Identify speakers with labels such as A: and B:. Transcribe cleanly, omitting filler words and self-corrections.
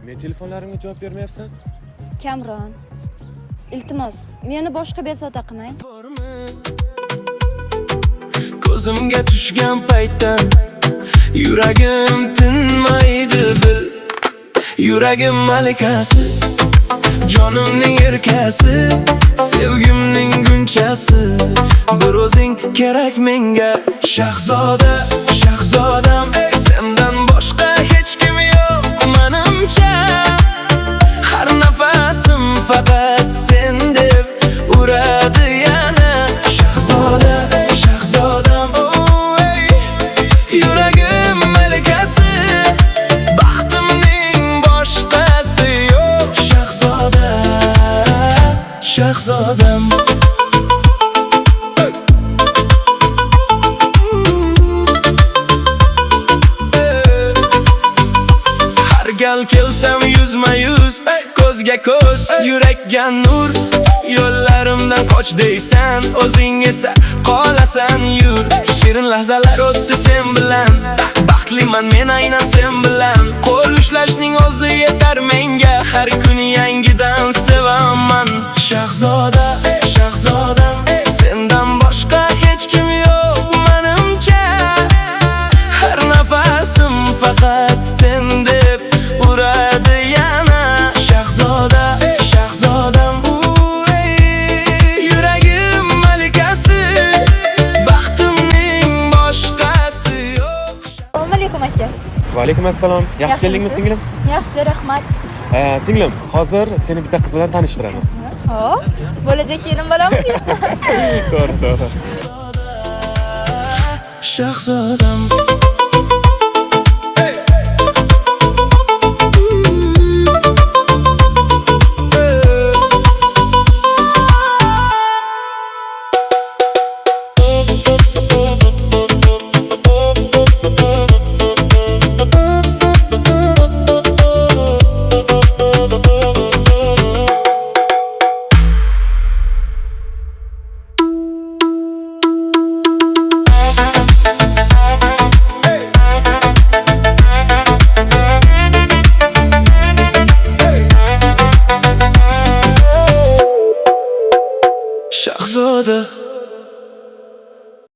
A: Men telefonlarimga javob bermayapsan?
B: Kamron, iltimos, meni boshqa bezovta qilmang.
C: Ko'zimga tushgan paytdan yuragim tinmaydi bil. Yuragim malikasi, jonimning erkasi, sevgimning gunchasi. Bir o'zing kerak menga, shahzoda, shahzodam. Sendan boshqa hech kim yo'q menimcha. Har nafasim faqat sen deb uradi yana. Shahzoda, shahzodam. Yuragim malikasi, baxtimning boshqasi yo'q. Shahzoda, shahzodam. Gal kelsam yuzma yuz, ko'zga ko'z, yurakka nur. Yo'llarimdan qoch deysan, o'zing esa qolasan yur. Shirin lahzalar o'tdi sen bilan, baxtliman men aynan sen bilan. Qo'l ushlashning o'zi yetar menga, har kuni yangidan sevaman. Shahzoda, shahzodam, sendan boshqa hech kim yo'q menimcha. Har nafasim faqat sen deb uradi yana. Shahzoda, shahzodam. Yuragim malikasi, baxtimning boshqasi yo'q.
D: Assalomu alaykum aka.
A: Va alaykum assalom. Yaxshi keldingmi singlim?
D: Yaxshi, rahmat.
A: Singlim, hozir seni bitta qiz bilan tanishtiraman.
D: Hop, bo'lajak kelin bolammi?
A: To'g'ri, to'g'ri.
C: Shahzodam. Shahzoda.